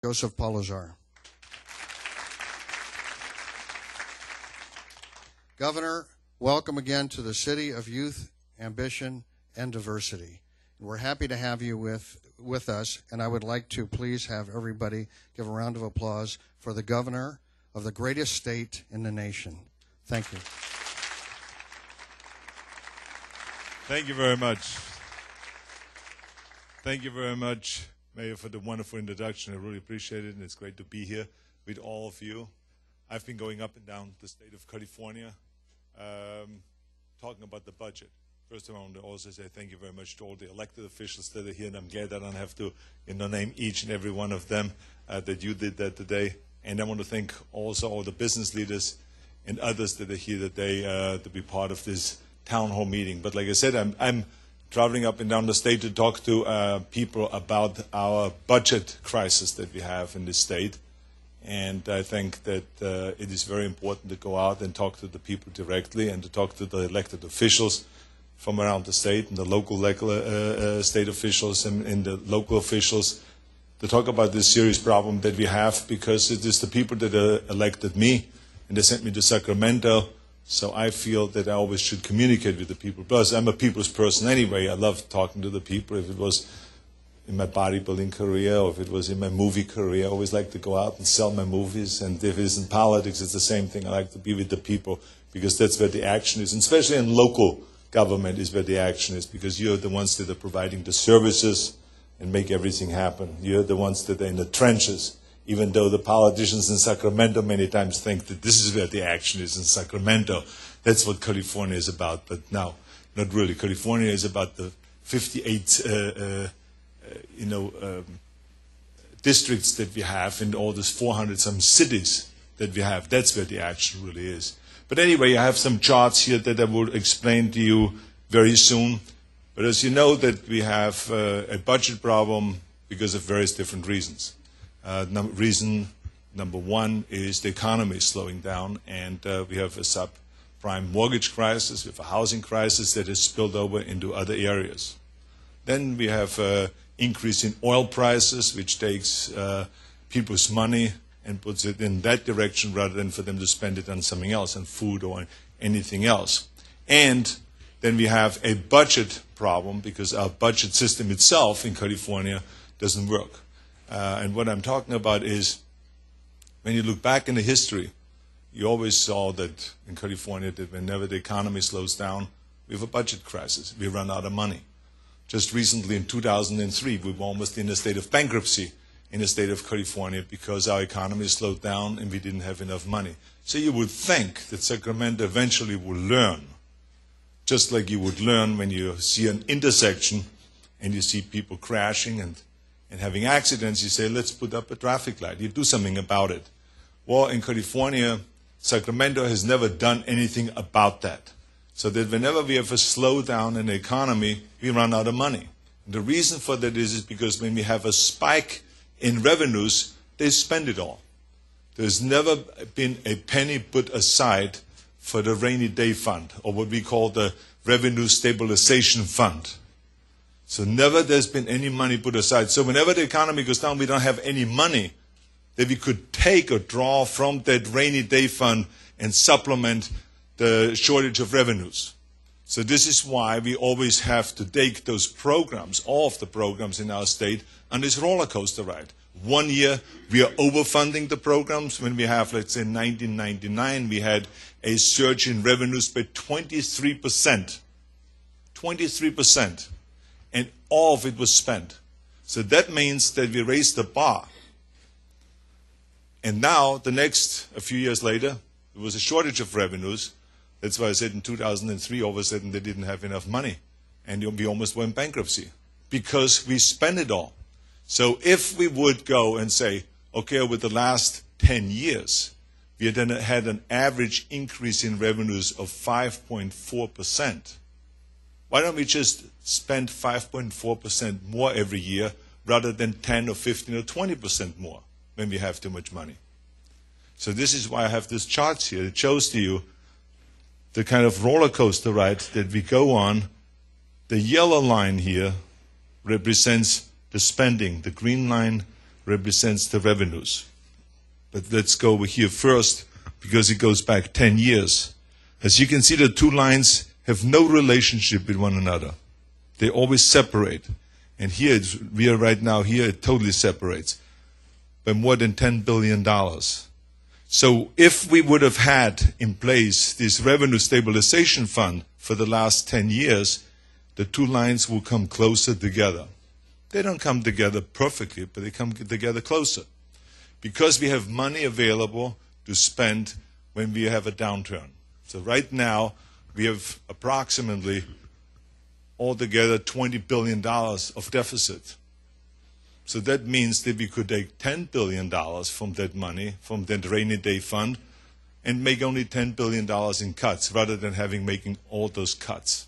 Joseph Palazar. Governor, welcome again to the City of Youth, Ambition, and Diversity. We're happy to have you with us, and I would like to please have everybody give a round of applause for the governor of the greatest state in the nation. Thank you. Thank you very much. Thank you very much, Mayor, for the wonderful introduction. I really appreciate it, and it's great to be here with all of you. I've been going up and down the state of California talking about the budget. First of all, I want to also say thank you very much to all the elected officials that are here, and I'm glad I don't have to name each and every one of them that you did that today. And I want to thank also all the business leaders and others that are here today to be part of this town hall meeting. But like I said, I'm traveling up and down the state to talk to people about our budget crisis that we have in this state. And I think that it is very important to go out and talk to the people directly and to talk to the elected officials from around the state and the local state officials and the local officials to talk about this serious problem that we have, because it is the people that elected me and they sent me to Sacramento. So I feel that I always should communicate with the people. Plus, I'm a people's person anyway. I love talking to the people. If it was in my bodybuilding career or if it was in my movie career, I always like to go out and sell my movies. And if it's in politics, it's the same thing. I like to be with the people because that's where the action is. And especially in local government is where the action is, because you're the ones that are providing the services and make everything happen. You're the ones that are in the trenches, even though the politicians in Sacramento many times think that this is where the action is in Sacramento. That's what California is about. But no, not really. California is about the 58 districts that we have in all these 400-some cities that we have. That's where the action really is. But anyway, I have some charts here that I will explain to you very soon. But as you know, that we have a budget problem because of various different reasons. Reason number one is the economy is slowing down, and we have a subprime mortgage crisis, we have a housing crisis that has spilled over into other areas. Then we have increase in oil prices, which takes people's money and puts it in that direction rather than for them to spend it on something else, on food or on anything else. And then we have a budget problem because our budget system itself in California doesn't work. And what I'm talking about is when you look back in the history, you always saw that in California that whenever the economy slows down, we have a budget crisis. We run out of money. Just recently in 2003, we were almost in a state of bankruptcy in the state of California because our economy slowed down and we didn't have enough money. So you would think that Sacramento eventually will learn, just like you would learn when you see an intersection and you see people crashing and having accidents, you say, let's put up a traffic light. You do something about it. Well, in California, Sacramento has never done anything about that. So that whenever we have a slowdown in the economy, we run out of money. And the reason for that is because when we have a spike in revenues, they spend it all. There's never been a penny put aside for the rainy day fund, or what we call the revenue stabilization fund. So never there's been any money put aside. So whenever the economy goes down, we don't have any money that we could take or draw from that rainy day fund and supplement the shortage of revenues. So this is why we always have to take those programs, all of the programs in our state, on this roller coaster ride. 1 year we are overfunding the programs. When we have, let's say, 1999, we had a surge in revenues by 23%. 23%. And all of it was spent. So that means that we raised the bar. And now, a few years later, there was a shortage of revenues. That's why I said in 2003, all of a sudden, they didn't have enough money. And we almost went bankrupt because we spent it all. So if we would go and say, okay, over the last 10 years, we had an average increase in revenues of 5.4%. Why don't we just spend 5.4% more every year rather than 10 or 15 or 20% more when we have too much money? So this is why I have this chart here. It shows to you the kind of roller coaster ride that we go on. The yellow line here represents the spending. The green line represents the revenues. But let's go over here first, because it goes back 10 years. As you can see, the two lines have no relationship with one another. They always separate. And here, we are right now here, it totally separates by more than $10 billion. So if we would have had in place this revenue stabilization fund for the last 10 years, the two lines will come closer together. They don't come together perfectly, but they come together closer. Because we have money available to spend when we have a downturn. So right now, we have approximately altogether $20 billion of deficit. So that means that we could take $10 billion from that money, from that rainy day fund, and make only $10 billion in cuts, rather than making all those cuts.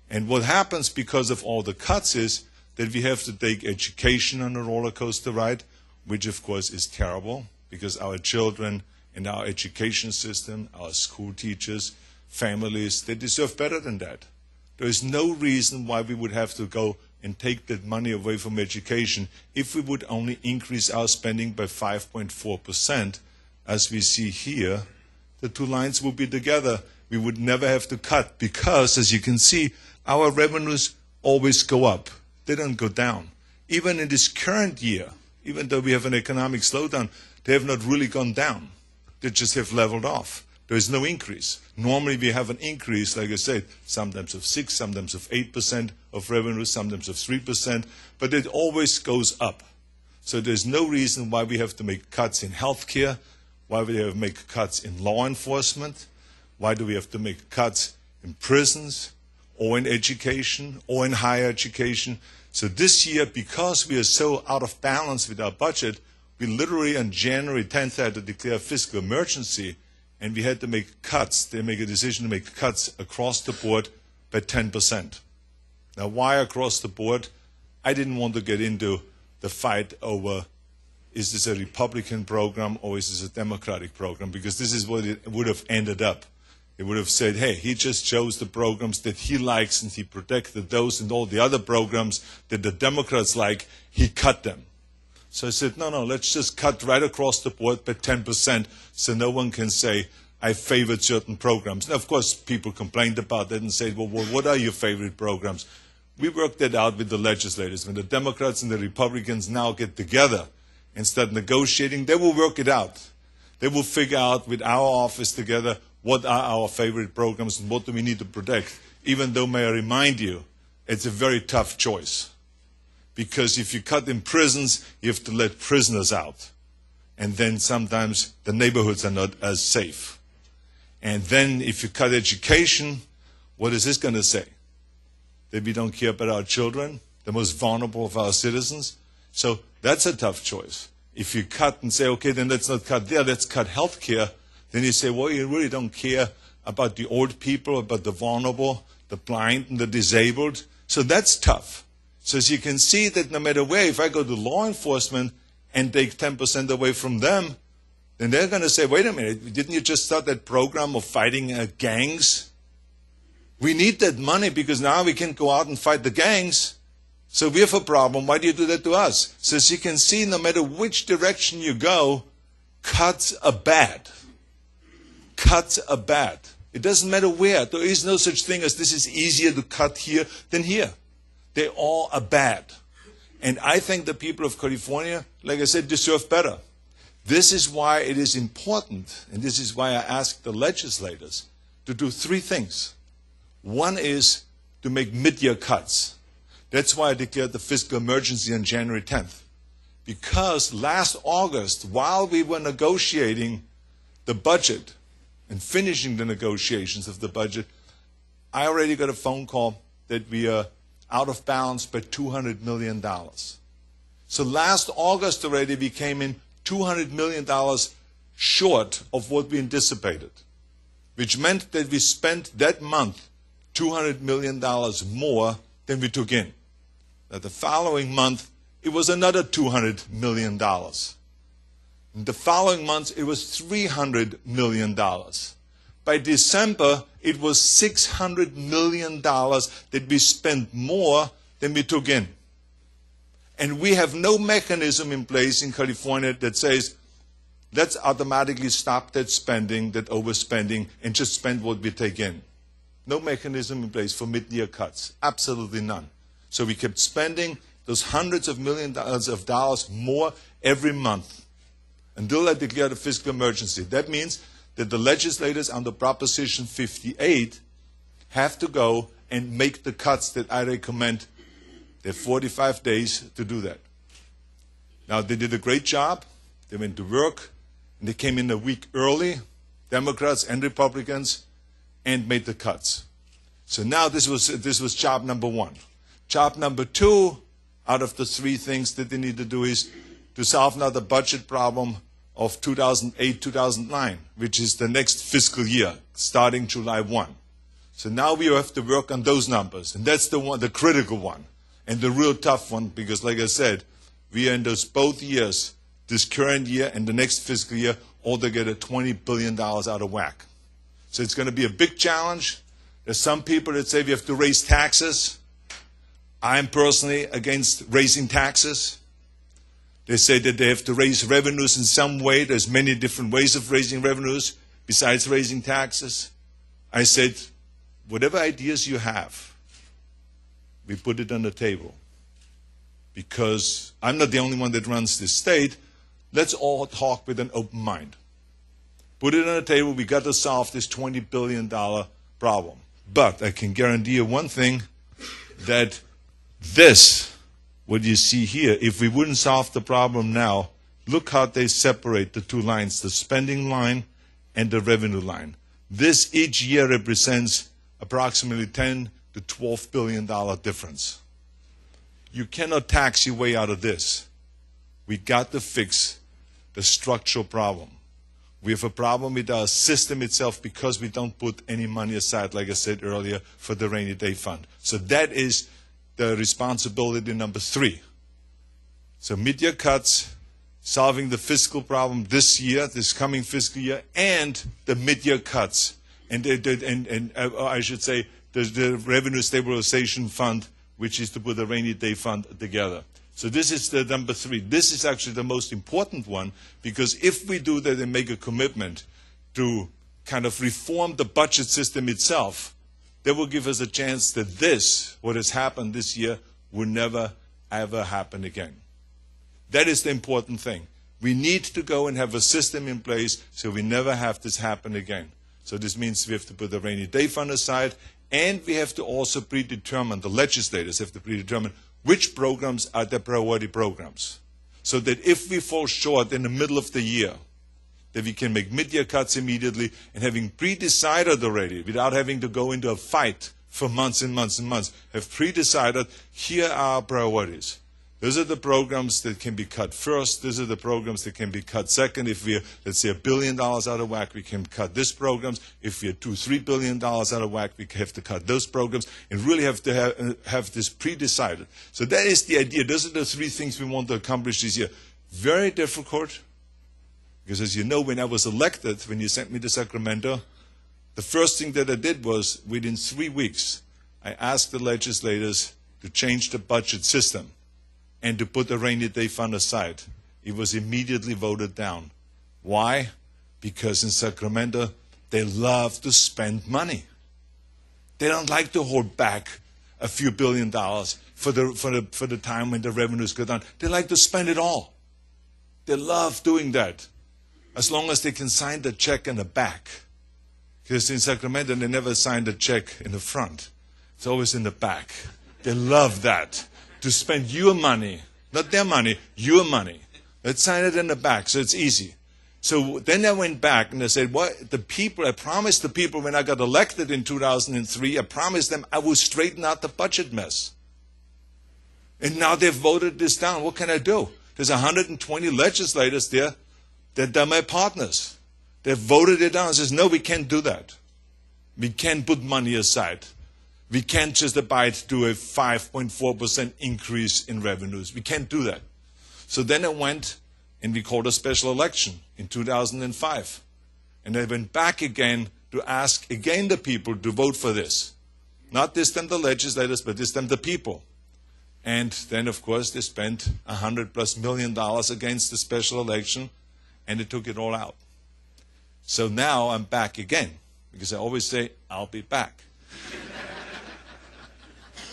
And what happens because of all the cuts is that we have to take education on a roller coaster ride, which of course is terrible, because our children and our education system, our school teachers, families, they deserve better than that. There is no reason why we would have to go and take that money away from education if we would only increase our spending by 5.4%. As we see here, the two lines will be together. We would never have to cut because, as you can see, our revenues always go up. They don't go down. Even in this current year, even though we have an economic slowdown, they have not really gone down. They just have leveled off. There is no increase. Normally we have an increase, like I said, sometimes of 6%, sometimes of 8% of revenue, sometimes of 3%, but it always goes up. So there's no reason why we have to make cuts in healthcare, why we have to make cuts in law enforcement, why do we have to make cuts in prisons, or in education, or in higher education. So this year, because we are so out of balance with our budget, we literally on January 10th had to declare a fiscal emergency, and we had to make cuts. They make a decision to make cuts across the board by 10%. Now, why across the board? I didn't want to get into the fight over, is this a Republican program or is this a Democratic program? Because this is what it would have ended up. It would have said, hey, he just chose the programs that he likes and he protected those, and all the other programs that the Democrats like, he cut them. So I said, no, let's just cut right across the board by 10% so no one can say, I favored certain programs. Now, of course, people complained about that and said, well, what are your favorite programs? We worked that out with the legislators. When the Democrats and the Republicans now get together and start negotiating, they will work it out. They will figure out with our office together what are our favorite programs and what do we need to protect. Even though, may I remind you, it's a very tough choice. Because if you cut in prisons, you have to let prisoners out. And then sometimes the neighborhoods are not as safe. And then if you cut education, what is this going to say? That we don't care about our children, the most vulnerable of our citizens? So that's a tough choice. If you cut and say, okay, then let's not cut there, let's cut health care, then you say, well, you really don't care about the old people, about the vulnerable, the blind, and the disabled. So that's tough. So as you can see that no matter where, if I go to law enforcement and take 10% away from them, then they're going to say, wait a minute, didn't you just start that program of fighting gangs? We need that money because now we can go out and fight the gangs. So we have a problem. Why do you do that to us? So as you can see, no matter which direction you go, cuts are bad. Cuts are bad. It doesn't matter where. There is no such thing as this is easier to cut here than here. They all are bad. And I think the people of California, like I said, deserve better. This is why it is important, and this is why I asked the legislators to do three things. One is to make mid-year cuts. That's why I declared the fiscal emergency on January 10th. Because last August, while we were negotiating the budget and finishing the negotiations of the budget, I already got a phone call that we are out of balance by $200 million. So last August already we came in $200 million short of what we anticipated, which meant that we spent that month $200 million more than we took in. Now the following month, it was another $200 million. In the following months, it was $300 million. By December, it was $600 million that we spent more than we took in. And we have no mechanism in place in California that says, let's automatically stop that spending, that overspending, and just spend what we take in. No mechanism in place for mid-year cuts. Absolutely none. So we kept spending those hundreds of millions of dollars more every month until I declared a fiscal emergency. That means that the legislators under Proposition 58 have to go and make the cuts that I recommend. They have 45 days to do that. Now, they did a great job. They went to work, and they came in a week early, Democrats and Republicans, and made the cuts. So now this was job number one. Job number two, out of the three things that they need to do, is to solve now the budget problem of 2008-2009, which is the next fiscal year, starting July 1. So now we have to work on those numbers, and that's the one, the critical one, and the real tough one, because like I said, we are in those both years, this current year and the next fiscal year, altogether $20 billion out of whack. So it's going to be a big challenge. There's some people that say we have to raise taxes. I'm personally against raising taxes. They say that they have to raise revenues in some way. There's many different ways of raising revenues besides raising taxes. I said, whatever ideas you have, we put it on the table. Because I'm not the only one that runs this state. Let's all talk with an open mind. Put it on the table. We got to solve this $20 billion problem. But I can guarantee you one thing, that this, what you see here, if we wouldn't solve the problem now, look how they separate the two lines, the spending line and the revenue line. This each year represents approximately $10 to $12 billion difference. You cannot tax your way out of this. We got to fix the structural problem. We have a problem with our system itself because we don't put any money aside, like I said earlier, for the rainy day fund. So that is the responsibility number three. So mid-year cuts, solving the fiscal problem this year, this coming fiscal year, and the mid-year cuts. And I should say the revenue stabilization fund, which is to put the rainy day fund together. So this is the number three. This is actually the most important one, because if we do that and make a commitment to kind of reform the budget system itself, that will give us a chance that this, what has happened this year, will never, ever happen again. That is the important thing. We need to go and have a system in place so we never have this happen again. So this means we have to put the rainy day fund aside, and we have to also predetermine, the legislators have to predetermine which programs are the priority programs. So that if we fall short in the middle of the year, that we can make mid-year cuts immediately, and having pre-decided already, without having to go into a fight for months and months and months, have pre-decided, here are our priorities. Those are the programs that can be cut first. These are the programs that can be cut second. If we're, let's say, $1 billion out of whack, we can cut these programs. If we're $2-3 billion out of whack, we have to cut those programs, and really have to have this pre-decided. So that is the idea. Those are the three things we want to accomplish this year. Very difficult, because as you know, when I was elected, when you sent me to Sacramento, the first thing that I did was, within 3 weeks, I asked the legislators to change the budget system and to put the rainy day fund aside. It was immediately voted down. Why? Because in Sacramento, they love to spend money. They don't like to hold back a few $1 billion for the time when the revenues go down. They like to spend it all. They love doing that, as long as they can sign the check in the back. Because in Sacramento, they never sign the check in the front. It's always in the back. They love that. To spend your money, not their money, your money. Let's sign it in the back, so it's easy. So then I went back and I said, what the people, I promised the people when I got elected in 2003, I promised them I would straighten out the budget mess. And now they've voted this down. What can I do? There's 120 legislators there that are my partners. They've voted it down and says, no, we can't do that. We can't put money aside. We can't just abide to a 5.4% increase in revenues. We can't do that. So then I went and we called a special election in 2005. And I went back again to ask again the people to vote for this. Not this time the legislators, but this time the people. And then, of course, they spent $100+ million against the special election, and they took it all out. So now I'm back again, because I always say, I'll be back.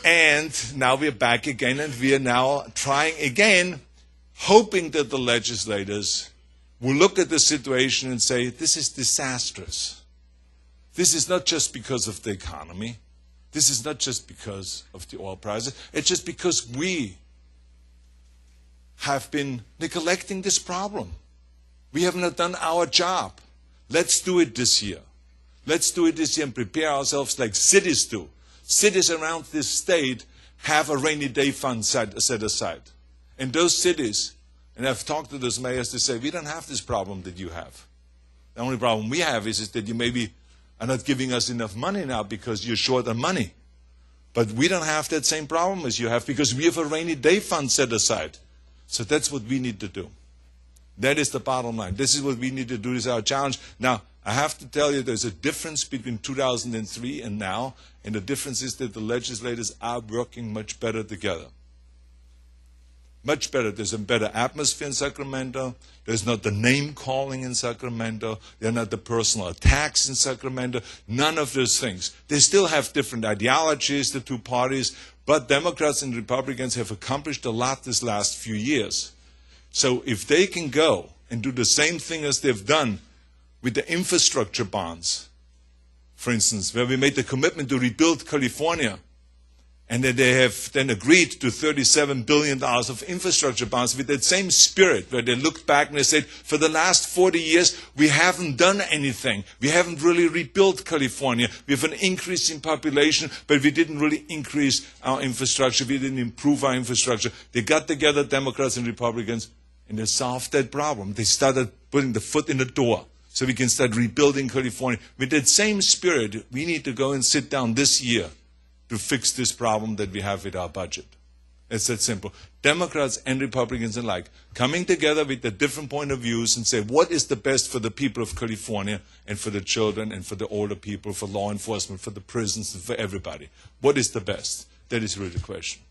And now we're back again, and we are now trying again, hoping that the legislators will look at the situation and say, this is disastrous. This is not just because of the economy. This is not just because of the oil prices. It's just because we have been neglecting this problem. We have not done our job. Let's do it this year. Let's do it this year and prepare ourselves like cities do. Cities around this state have a rainy day fund set aside. And those cities, and I've talked to those mayors, they say, we don't have this problem that you have. The only problem we have is that you maybe are not giving us enough money now because you're short on money. But we don't have that same problem as you have because we have a rainy day fund set aside. So that's what we need to do. That is the bottom line. This is what we need to do. This is our challenge. Now, I have to tell you there's a difference between 2003 and now, and the difference is that the legislators are working much better together. Much better. There's a better atmosphere in Sacramento. There's not the name-calling in Sacramento. There are not the personal attacks in Sacramento. None of those things. They still have different ideologies, the two parties, but Democrats and Republicans have accomplished a lot this last few years. So if they can go and do the same thing as they've done with the infrastructure bonds, for instance, where we made the commitment to rebuild California, and that they have then agreed to $37 billion of infrastructure bonds with that same spirit, where they looked back and they said, for the last 40 years, we haven't done anything. We haven't really rebuilt California. We have an increase in population, but we didn't really increase our infrastructure. We didn't improve our infrastructure. They got together, Democrats and Republicans, and they solved that problem. They started putting the foot in the door so we can start rebuilding California. With that same spirit, we need to go and sit down this year to fix this problem that we have with our budget. It's that simple. Democrats and Republicans alike coming together with a different point of views and say, what is the best for the people of California and for the children and for the older people, for law enforcement, for the prisons, and for everybody? What is the best? That is really the question.